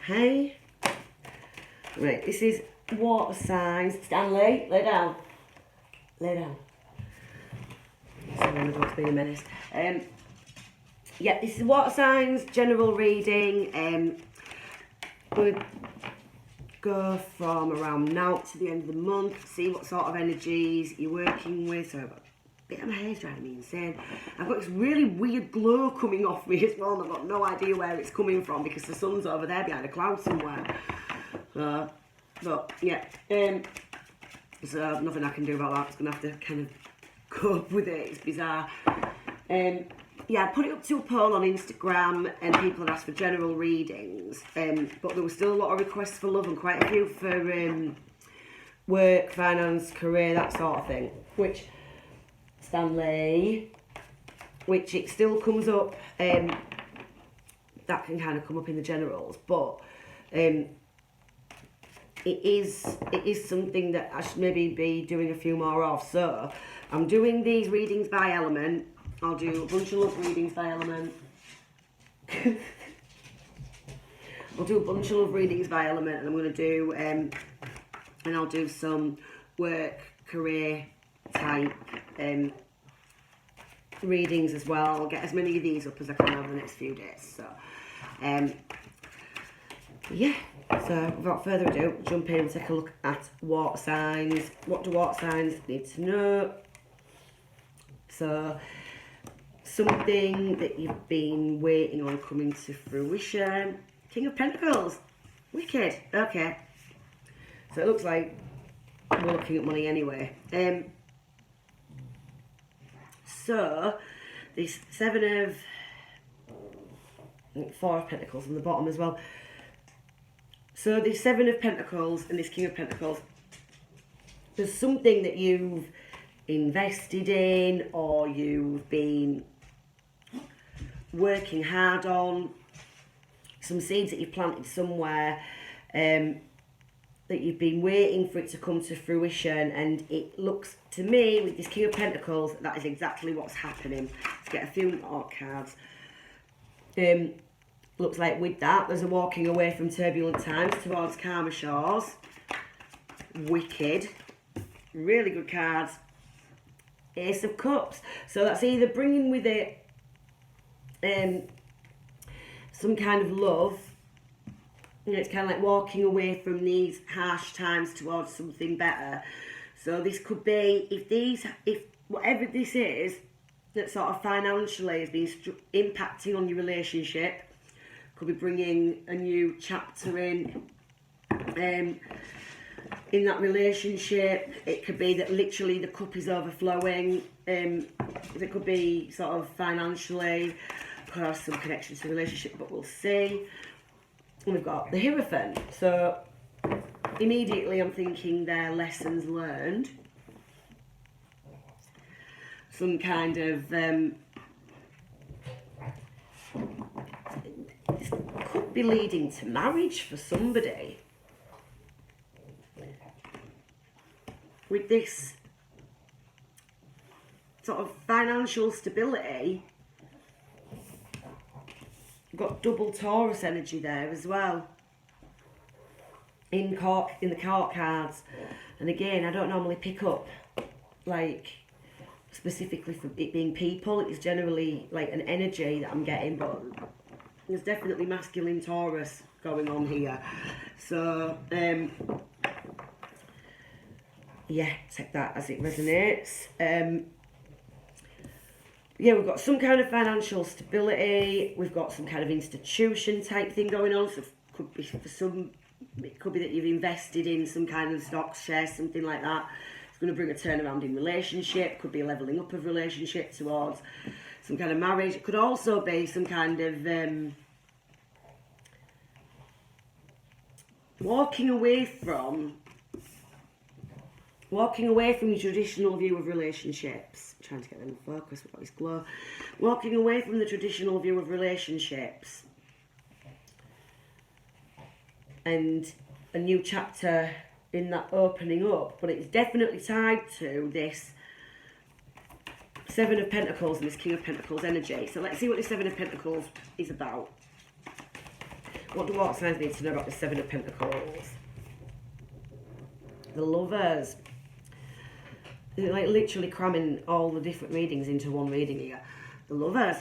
Okay. Right, this is water signs. Stanley, lay down. Lay down. Sorry, I'm about to be a menace. Yeah, this is water signs, general reading. We'll go from around now to the end of the month, see what sort of energies you're working with. So I've got a bit of my hair's driving me insane. I've got this really weird glow coming off me as well, and I've got no idea where it's coming from because the sun's over there behind a cloud somewhere. But yeah, so nothing I can do about that. I'm just gonna have to kind of cope with it. It's bizarre. Yeah, I put it up to a poll on Instagram and people had asked for general readings, but there was still a lot of requests for love and quite a few for work, finance, career, that sort of thing. Which, Stanley, which it still comes up, that can kind of come up in the generals, but it is something that I should maybe be doing a few more of. So I'm doing these readings by element. I'll do a bunch of love readings by element. I'll do a bunch of love readings by element, and I'm going to do and I'll do some work, career type readings as well. I'll get as many of these up as I can over the next few days. So yeah, so without further ado, jump in and take a look at water signs. What do water signs need to know? So, something that you've been waiting on coming to fruition. King of Pentacles. Wicked. Okay. So it looks like we're looking at money anyway. So, this Four of Pentacles on the bottom as well. So this Seven of Pentacles and this King of Pentacles, there's something that you've invested in or you've been working hard on, some seeds that you've planted somewhere, that you've been waiting for it to come to fruition, and it looks to me with this King of Pentacles that is exactly what's happening. Let's get a few more cards. Looks like with that there's a walking away from turbulent times towards calmer shores. Wicked. Really good cards. Ace of Cups. So that's either bringing with it some kind of love. You know, it's kind of like walking away from these harsh times towards something better. So this could be, if whatever this is that sort of financially has been impacting on your relationship, could be bringing a new chapter in that relationship. It could be that literally the cup is overflowing. It could be sort of financially, could have some connection to the relationship, but we'll see. And we've got the Hierophant. So immediately I'm thinking they're lessons learned. Some kind of this could be leading to marriage for somebody. With this sort of financial stability, you've got double Taurus energy there as well. In the court cards. And again, I don't normally pick up like specifically for it being people. It's generally like an energy that I'm getting, but there's definitely masculine Taurus going on here. So yeah, take that as it resonates. Yeah, we've got some kind of financial stability. We've got some kind of institution type thing going on. So it could be for some, it could be that you've invested in some kind of stocks, shares, something like that. It's going to bring a turnaround in relationship. Could be a levelling up of relationship towards some kind of marriage. It could also be some kind of walking away from your traditional view of relationships. I'm trying to get them in focus, we've got this glow. Walking away from the traditional view of relationships. And a new chapter in that opening up. But it's definitely tied to this Seven of Pentacles and this King of Pentacles energy. So let's see what the Seven of Pentacles is about. What do water signs need to know about the Seven of Pentacles? The Lovers. They're like literally cramming all the different readings into one reading here. The Lovers.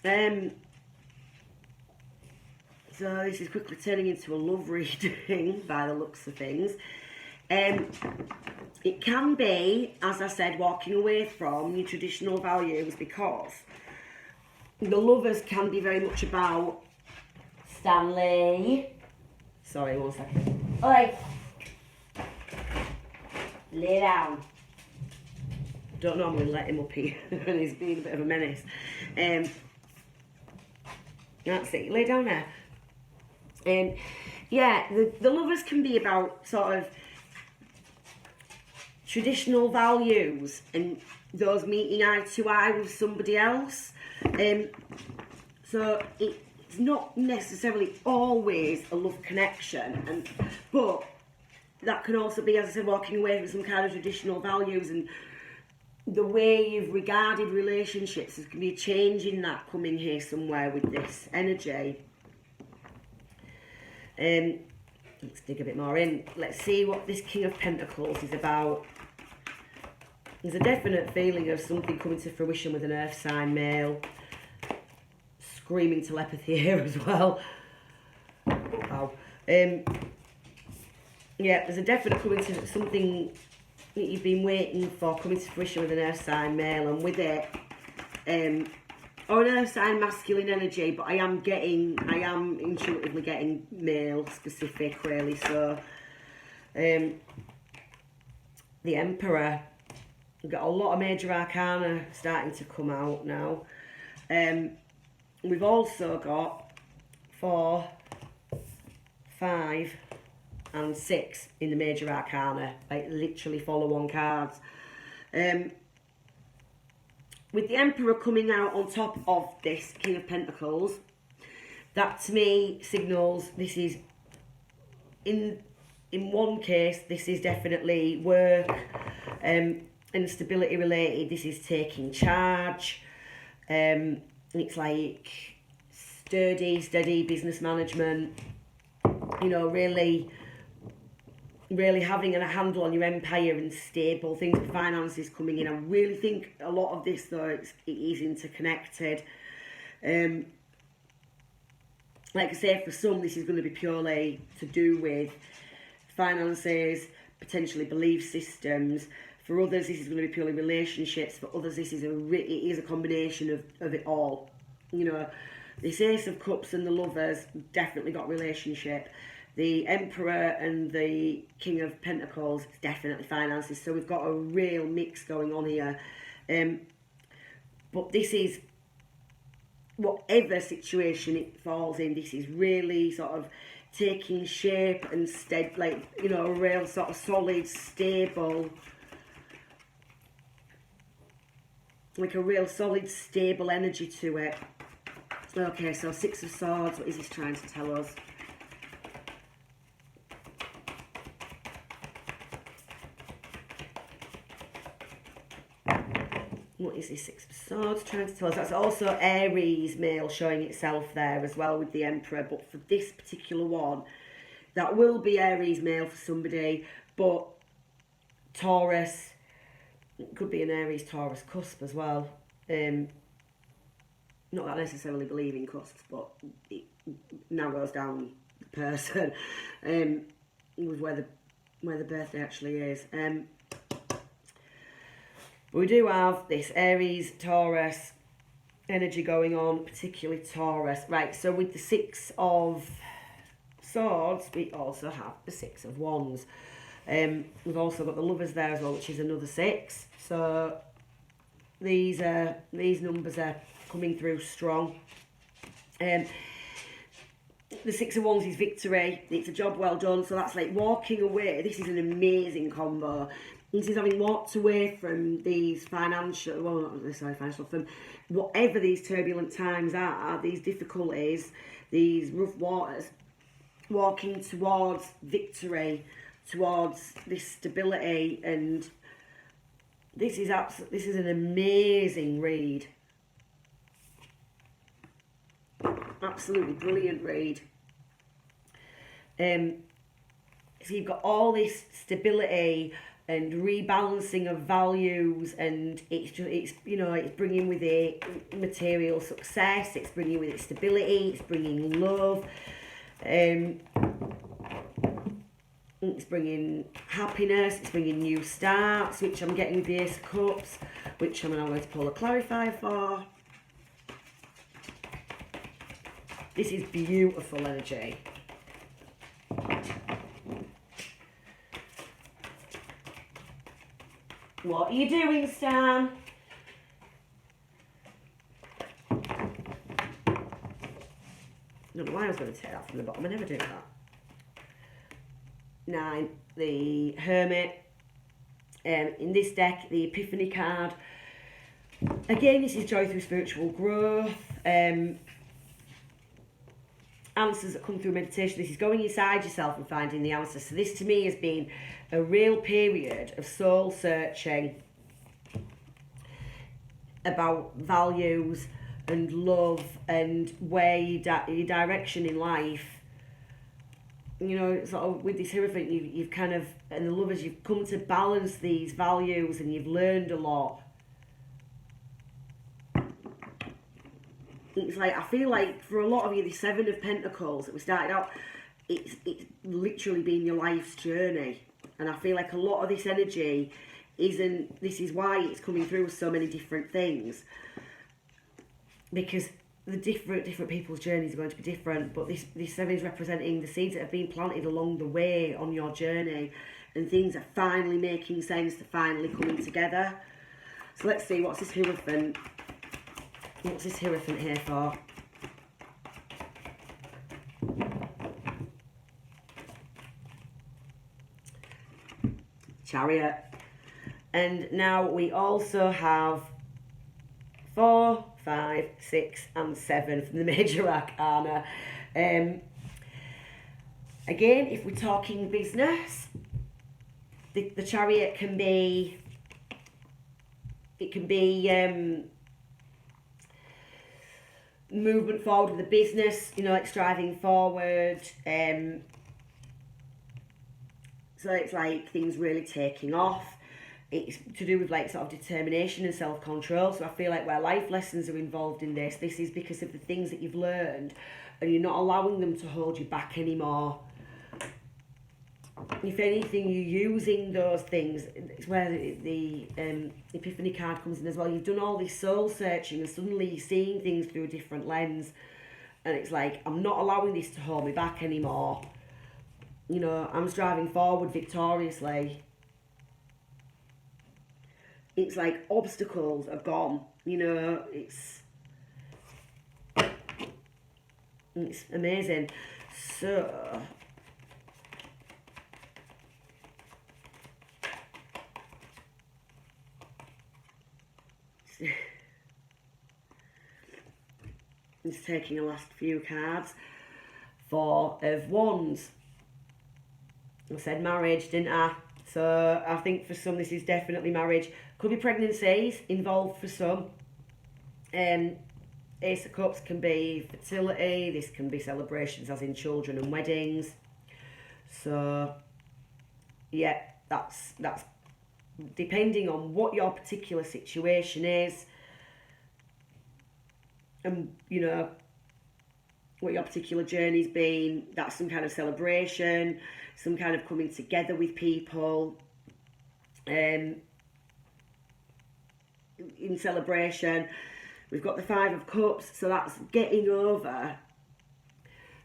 So this is quickly turning into a love reading by the looks of things. It can be, as I said, walking away from your traditional values, because the Lovers can be very much about Stanley. Sorry, 1 second. Oi! Lay down. Don't normally let him up here, and he's being a bit of a menace. That's it, lay down there. Yeah, the Lovers can be about sort of traditional values and those meeting eye to eye with somebody else. So it's not necessarily always a love connection, but that can also be, as I said, walking away from some kind of traditional values, and the way you've regarded relationships. There can be a change in that coming here somewhere with this energy. Let's dig a bit more in. Let's see what this King of Pentacles is about. There's a definite feeling of something coming to fruition with an earth sign male. Screaming telepathy here as well. Wow. Yeah, there's a definite coming to something that you've been waiting for coming to fruition with an earth sign male, and with it, or an earth sign masculine energy, but I am intuitively getting male specific, really. So the Emperor, we've got a lot of major arcana starting to come out now. We've also got 4, 5 and 6 in the major arcana, like literally follow-on cards. With the Emperor coming out on top of this King of Pentacles, that to me signals this is, in one case, this is definitely work and stability related. This is taking charge. It's like steady business management. You know, really having a handle on your empire and stable things with finances coming in. I really think a lot of this, though, it is interconnected. Like I say, for some, this is going to be purely to do with finances, potentially belief systems. For others, this is going to be purely relationships. For others, this is it is a combination of it all. You know, this Ace of Cups and the Lovers definitely got relationship. The Emperor and the King of Pentacles, it's definitely finances. So we've got a real mix going on here. But this is, whatever situation it falls in, this is really sort of taking shape and like, you know, a real sort of solid, stable, like a real solid, stable energy to it. Okay, so 6 of Swords, what is this trying to tell us? What is this 6 of Swords trying to tell us? That's also Aries male showing itself there as well with the Emperor. But for this particular one, that will be Aries male for somebody. But Taurus, it could be an Aries Taurus cusp as well. Not that I necessarily believe in cusps, but it narrows down the person with where the birthday actually is. We do have this Aries, Taurus energy going on, particularly Taurus. Right, so with the 6 of Swords, we also have the 6 of Wands. We've also got the Lovers there as well, which is another 6. So these numbers are coming through strong. The 6 of Wands is victory. It's a job well done. So that's like walking away. This is an amazing combo. This is having walked away from these financial, well, not necessarily financial, from whatever these turbulent times are, these difficulties, these rough waters, walking towards victory, towards this stability, and this is an amazing read. Absolutely brilliant read. So you've got all this stability and rebalancing of values, and it's bringing with it material success, it's bringing with it stability, it's bringing love, it's bringing happiness, it's bringing new starts, which I'm getting with the Ace of Cups, which I'm now going to pull a clarifier for. This is beautiful energy. What are you doing, Stan? I don't know why I was going to take that from the bottom. I never do that. 9, the Hermit. In this deck, the Epiphany card. Again, this is joy through spiritual growth. Answers that come through meditation. This is going inside yourself and finding the answers. So this to me has been a real period of soul searching about values and love and where your direction in life. You know, sort of with this Hierophant, you've kind of, and the Lovers, you've come to balance these values and you've learned a lot. It's like, I feel like for a lot of you, the 7 of Pentacles that we started out, it's literally been your life's journey. And I feel like a lot of this energy this is why it's coming through with so many different things. Because the different people's journeys are going to be different, but this 7 is representing the seeds that have been planted along the way on your journey, and things are finally making sense, they're finally coming together. So let's see, what's this Hierophant here for? Chariot. And now we also have 4, 5, 6 and 7 from the Major Arcana. Again, if we're talking business, the Chariot can be, movement forward with the business, you know, like striving forward. So it's like things really taking off. It's to do with like sort of determination and self-control. So I feel like where life lessons are involved in this is because of the things that you've learned and you're not allowing them to hold you back anymore. If anything, you're using those things. It's where the Epiphany card comes in as well. You've done all this soul searching and suddenly you're seeing things through a different lens. And it's like, I'm not allowing this to hold me back anymore. You know, I'm striving forward victoriously. It's like obstacles are gone. You know, it's amazing. So it's taking the last few cards. 4 of Wands. I said marriage, didn't I? So I think for some this is definitely marriage. Could be pregnancies involved for some. Ace of Cups can be fertility. This can be celebrations as in children and weddings. So yeah, that's depending on what your particular situation is. And you know what your particular journey's been. That's some kind of celebration, some kind of coming together with people. In celebration, we've got the 5 of Cups, so that's getting over.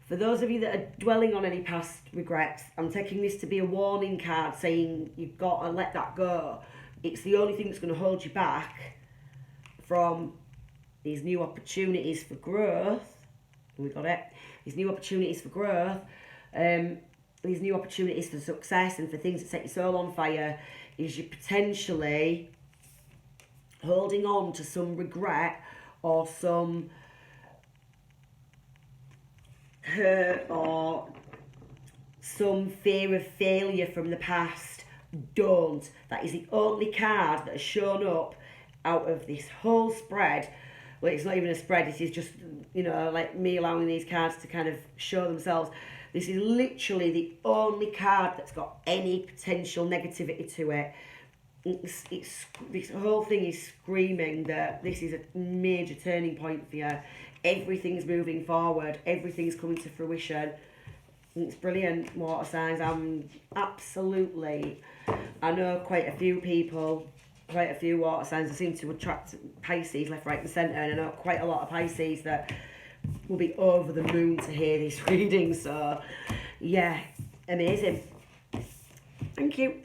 For those of you that are dwelling on any past regrets, I'm taking this to be a warning card saying you've got to let that go. It's the only thing that's going to hold you back from these new opportunities for growth. We got it. These new opportunities for growth, these new opportunities for success and for things that set your soul on fire, is you potentially holding on to some regret or some hurt or some fear of failure from the past. Don't. That is the only card that has shown up out of this whole spread well, it's not even a spread, it is just, you know, like me allowing these cards to kind of show themselves. This is literally the only card that's got any potential negativity to it. This whole thing is screaming that this is a major turning point for you. Everything's moving forward. Everything's coming to fruition. It's brilliant, water signs. I'm absolutely... I know quite a few people, quite a few water signs that seem to attract Pisces left, right and centre. And I know quite a lot of Pisces that will be over the moon to hear this reading. So, yeah, amazing. Thank you.